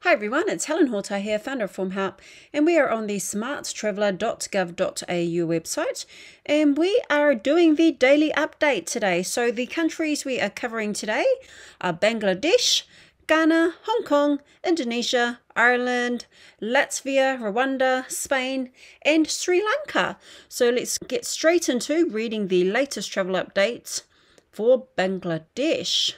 Hi everyone, it's Helen Hotai here, founder of Form Help, and we are on the smarttraveller.gov.au website, and we are doing the daily update today. So the countries we are covering today are Bangladesh, Ghana, Hong Kong, Indonesia, Ireland, Latvia, Rwanda, Spain, and Sri Lanka. So let's get straight into reading the latest travel updates for Bangladesh.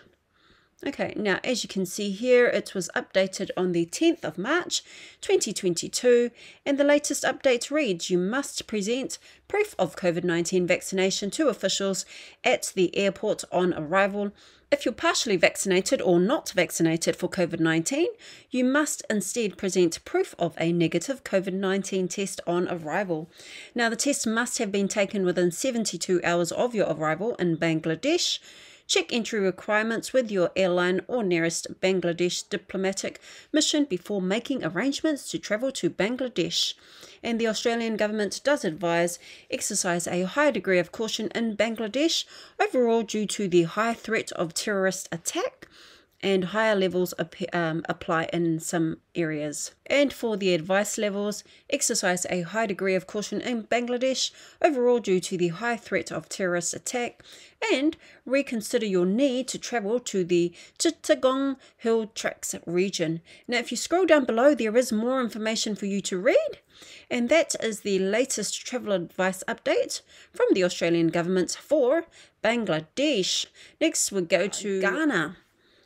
Okay, now as you can see here, it was updated on the 10th of March 2022, and the latest update reads, you must present proof of COVID-19 vaccination to officials at the airport on arrival. If you're partially vaccinated or not vaccinated for COVID-19, you must instead present proof of a negative COVID-19 test on arrival. Now, the test must have been taken within 72 hours of your arrival in Bangladesh. Check entry requirements with your airline or nearest Bangladesh diplomatic mission before making arrangements to travel to Bangladesh. And the Australian government does advise exercise a high degree of caution in Bangladesh overall due to the high threat of terrorist attack, and higher levels apply in some areas. And for the advice levels, exercise a high degree of caution in Bangladesh overall due to the high threat of terrorist attack, and reconsider your need to travel to the Chittagong Hill Tracts region. Now, if you scroll down below, there is more information for you to read, and that is the latest travel advice update from the Australian government for Bangladesh. Next, we'll go to Ghana.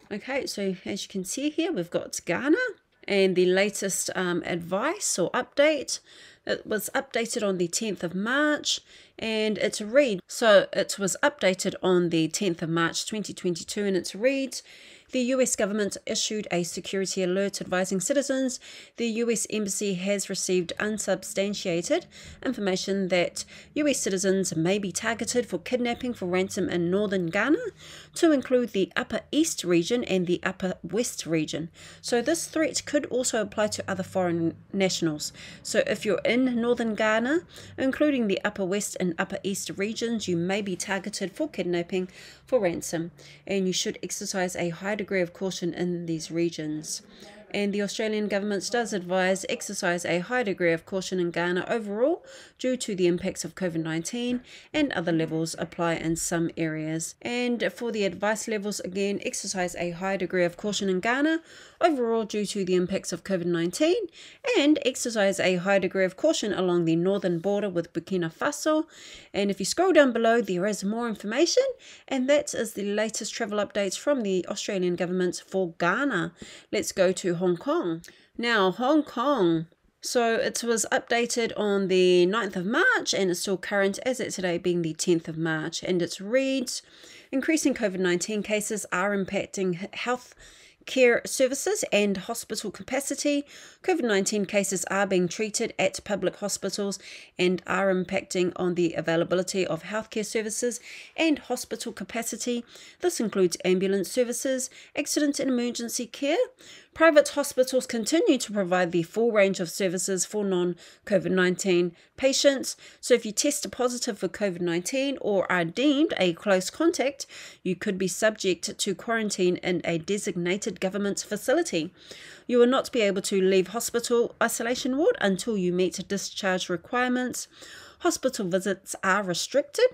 Okay, so as you can see here, we've got Ghana, and the latest advice or update. It was updated on the 10th of March, and it reads, so it was updated on the 10th of March 2022, and it reads, the US government issued a security alert advising citizens the US Embassy has received unsubstantiated information that US citizens may be targeted for kidnapping for ransom in northern Ghana, to include the Upper East region and the Upper West region. So this threat could also apply to other foreign nationals. So if you're in northern Ghana, including the Upper West and Upper East regions, you may be targeted for kidnapping for ransom, and you should exercise a high degree of caution in these regions. And the Australian government does advise exercise a high degree of caution in Ghana overall due to the impacts of COVID-19, and other levels apply in some areas. And for the advice levels, again, exercise a high degree of caution in Ghana overall due to the impacts of COVID-19, and exercise a high degree of caution along the northern border with Burkina Faso. And if you scroll down below, there is more information, and that is the latest travel updates from the Australian government for Ghana. Let's go to Hong Kong. Now, Hong Kong. So it was updated on the 9th of March, and it's still current as at today being the 10th of March. And it reads, increasing COVID-19 cases are impacting health care services and hospital capacity. COVID-19 cases are being treated at public hospitals and are impacting on the availability of healthcare services and hospital capacity. This includes ambulance services, accident and emergency care. Private hospitals continue to provide the full range of services for non-COVID-19 patients. So if you test positive for COVID-19 or are deemed a close contact, you could be subject to quarantine in a designated government facility. You will not be able to leave hospital isolation ward until you meet discharge requirements. Hospital visits are restricted,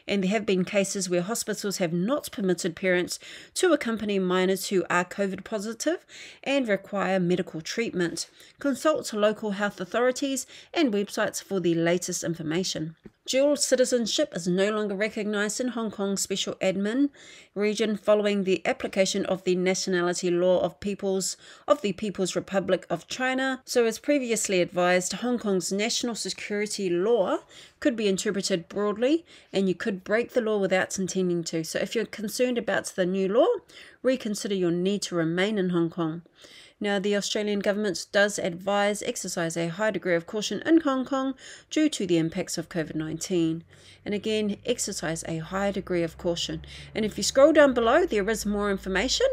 and there have been cases where hospitals have not permitted parents to accompany minors who are COVID positive and require medical treatment. Consult local health authorities and websites for the latest information. Dual citizenship is no longer recognised in Hong Kong's special admin region following the application of the nationality law of the People's Republic of China. So as previously advised, Hong Kong's national security law could be interpreted broadly, and you could break the law without intending to. So if you're concerned about the new law, reconsider your need to remain in Hong Kong. Now, the Australian government does advise exercise a high degree of caution in Hong Kong due to the impacts of COVID-19. And again, exercise a high degree of caution. And if you scroll down below, there is more information,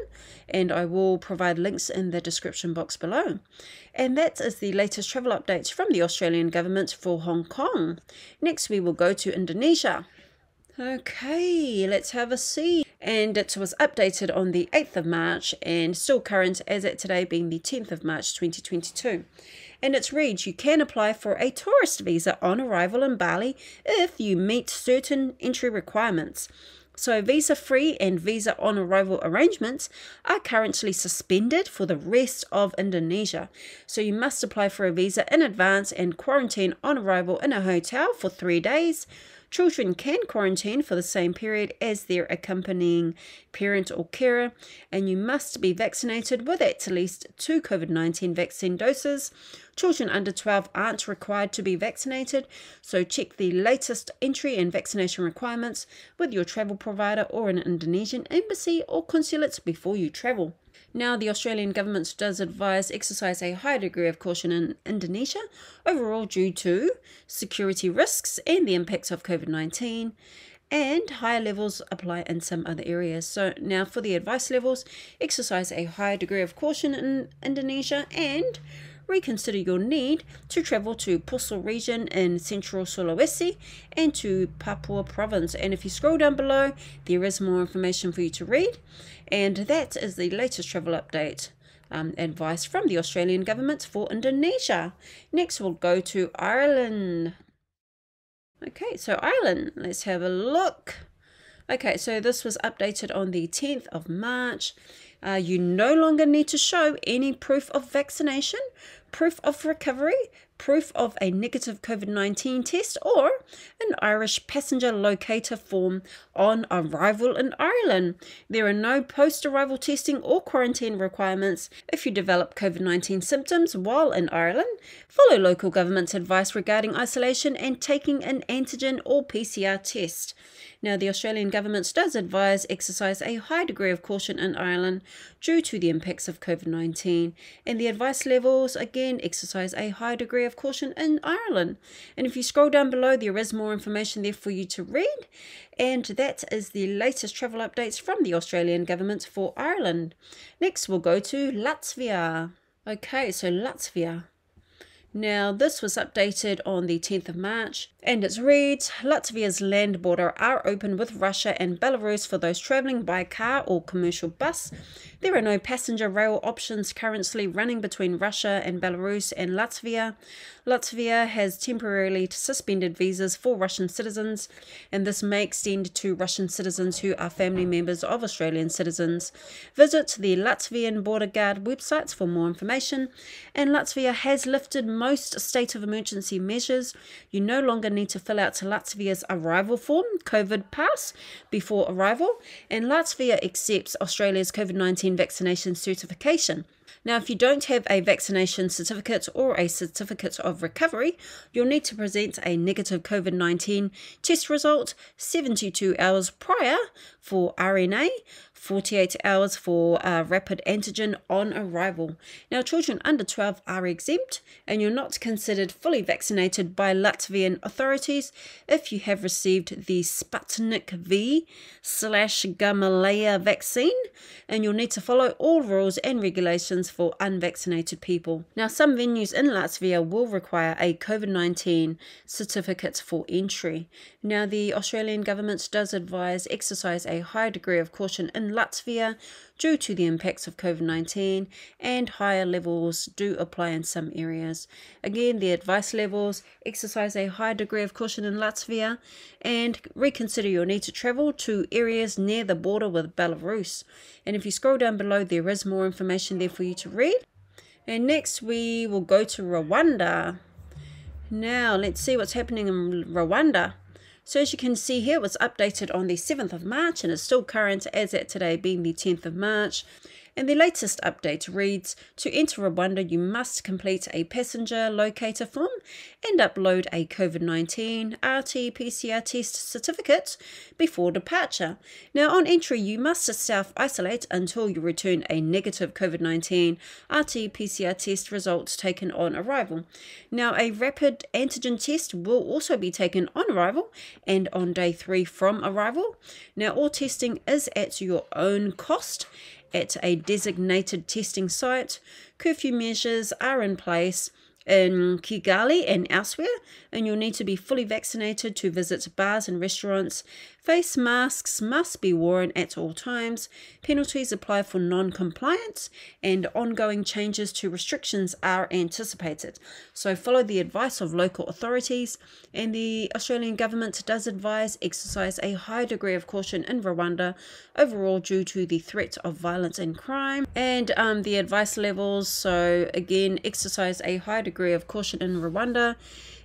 and I will provide links in the description box below. And that is the latest travel updates from the Australian government for Hong Kong. Next, we will go to Indonesia. Okay, let's have a see. and it was updated on the 8th of March and still current as at today being the 10th of March 2022. And it reads, you can apply for a tourist visa on arrival in Bali if you meet certain entry requirements. So visa-free and visa on arrival arrangements are currently suspended for the rest of Indonesia. So you must apply for a visa in advance and quarantine on arrival in a hotel for 3 days. Children can quarantine for the same period as their accompanying parent or carer, and you must be vaccinated with at least 2 COVID-19 vaccine doses. Children under 12 aren't required to be vaccinated, so check the latest entry and vaccination requirements with your travel provider or an Indonesian embassy or consulate before you travel. Now, the Australian government does advise exercise a high degree of caution in Indonesia overall due to security risks and the impacts of COVID-19, and higher levels apply in some other areas. So now for the advice levels, exercise a high degree of caution in Indonesia and reconsider your need to travel to Poso region in central Sulawesi and to Papua province. And if you scroll down below, there is more information for you to read. And that is the latest travel update advice from the Australian government for Indonesia. Next, we'll go to Ireland. Okay, so Ireland, let's have a look. Okay, so this was updated on the 10th of March. You no longer need to show any proof of vaccination, proof of recovery, proof of a negative COVID-19 test, or an Irish passenger locator form on arrival in Ireland. There are no post-arrival testing or quarantine requirements if you develop COVID-19 symptoms while in Ireland. Follow local government's advice regarding isolation and taking an antigen or PCR test. Now, the Australian government does advise exercise a high degree of caution in Ireland due to the impacts of COVID-19. And the advice levels, again, exercise a high degree of caution in Ireland. And if you scroll down below, there is more information there for you to read. And that is the latest travel updates from the Australian government for Ireland. Next, we'll go to Latvia. Okay, so Latvia. Now, this was updated on the 10th of March, and it reads, Latvia's land border are open with Russia and Belarus for those travelling by car or commercial bus. There are no passenger rail options currently running between Russia and Belarus and Latvia. Latvia has temporarily suspended visas for Russian citizens, and this may extend to Russian citizens who are family members of Australian citizens. Visit the Latvian Border Guard websites for more information, and Latvia has lifted most state of emergency measures. You no longer need to fill out Latvia's arrival form, COVID pass, before arrival, and Latvia accepts Australia's COVID-19 vaccination certification. Now, if you don't have a vaccination certificate or a certificate of recovery, you'll need to present a negative COVID-19 test result 72 hours prior for RNA, 48 hours for rapid antigen on arrival. Now, children under 12 are exempt, and you're not considered fully vaccinated by Latvian authorities if you have received the Sputnik V/Gamaleya vaccine, and you'll need to follow all rules and regulations for unvaccinated people. Now, some venues in Latvia will require a COVID-19 certificate for entry. Now, the Australian government does advise exercise a high degree of caution in Latvia due to the impacts of COVID-19, and higher levels do apply in some areas. Again, the advice levels exercise a high degree of caution in Latvia and reconsider your need to travel to areas near the border with Belarus. And if you scroll down below, there is more information there for you to read. And next we will go to Rwanda. Now let's see what's happening in Rwanda. So as you can see here, it was updated on the 7th of March and is still current as at today being the 10th of March. And the latest update reads, to enter Rwanda, you must complete a passenger locator form and upload a COVID-19 RT-PCR test certificate before departure. Now, on entry, you must self-isolate until you return a negative COVID-19 RT-PCR test result taken on arrival. Now, a rapid antigen test will also be taken on arrival and on day 3 from arrival. Now, all testing is at your own cost at a designated testing site. Curfew measures are in place in Kigali and elsewhere, and you'll need to be fully vaccinated to visit bars and restaurants, Face masks must be worn at all times. Penalties apply for non-compliance, and ongoing changes to restrictions are anticipated. So follow the advice of local authorities, and the Australian government does advise exercise a high degree of caution in Rwanda overall due to the threat of violence and crime. And the advice levels, so again, exercise a high degree of caution in Rwanda,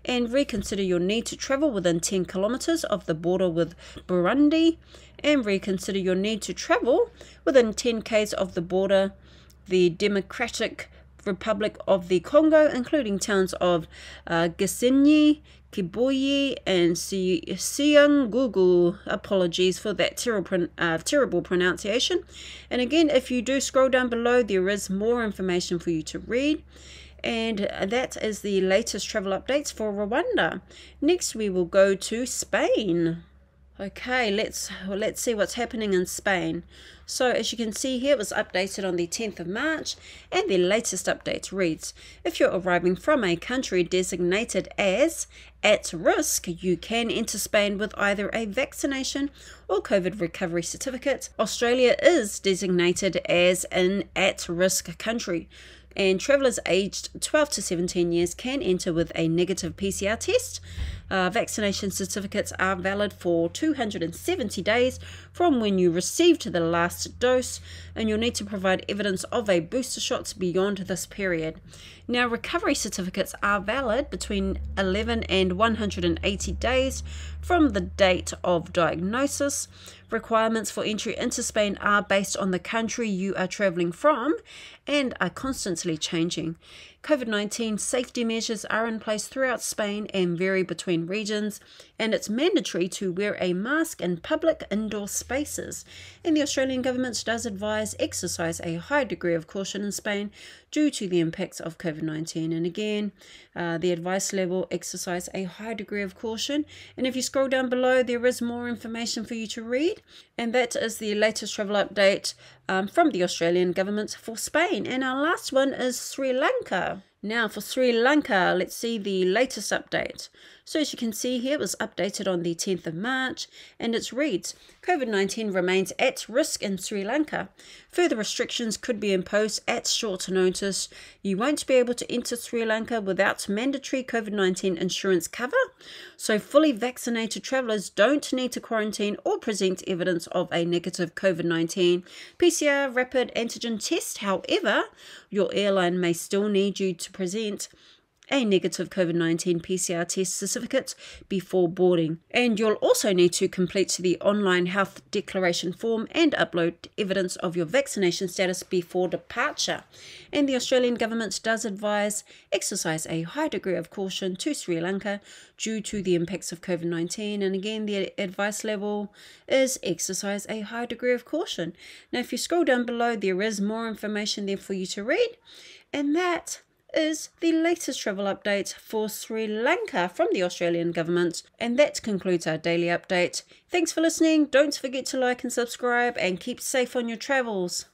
and reconsider your need to travel within 10 kilometers of the border with Burundi, and reconsider your need to travel within 10 k's of the border, the Democratic Republic of the Congo, including towns of Gisenyi, Kibuye, and Siangugu. Apologies for that terrible pronunciation. And again, if you do scroll down below, there is more information for you to read. And that is the latest travel updates for Rwanda. Next, we will go to Spain. Okay, let's see what's happening in Spain. So as you can see here, it was updated on the 10th of March, and the latest update reads, if you're arriving from a country designated as at risk, you can enter Spain with either a vaccination or COVID recovery certificate. Australia is designated as an at-risk country, and travellers aged 12 to 17 years can enter with a negative PCR test. Vaccination certificates are valid for 270 days from when you received the last dose, and you'll need to provide evidence of a booster shot beyond this period. Now, recovery certificates are valid between 11 and 180 days from the date of diagnosis. Requirements for entry into Spain are based on the country you are travelling from and are constantly changing. COVID-19 safety measures are in place throughout Spain and vary between regions, and it's mandatory to wear a mask in public indoor spaces. And the Australian government does advise exercise a high degree of caution in Spain due to the impacts of COVID-19. And again, the advice level, exercise a high degree of caution. And if you scroll down below, there is more information for you to read. And that is the latest travel update from the Australian government for Spain. And our last one is Sri Lanka. Now for Sri Lanka, let's see the latest update. So as you can see here, it was updated on the 10th of March, and it reads, COVID-19 remains at risk in Sri Lanka. Further restrictions could be imposed at short notice. You won't be able to enter Sri Lanka without mandatory COVID-19 insurance cover. So fully vaccinated travellers don't need to quarantine or present evidence of a negative COVID-19 PCR rapid antigen test. However, your airline may still need you to present a negative COVID-19 PCR test certificate before boarding. And you'll also need to complete the online health declaration form and upload evidence of your vaccination status before departure. And the Australian government does advise exercise a high degree of caution to Sri Lanka due to the impacts of COVID-19. And again, the advice level is exercise a high degree of caution. Now, if you scroll down below, there is more information there for you to read. And that is the latest travel update for Sri Lanka from the Australian government. And that concludes our daily update. Thanks for listening. Don't forget to like and subscribe, and keep safe on your travels.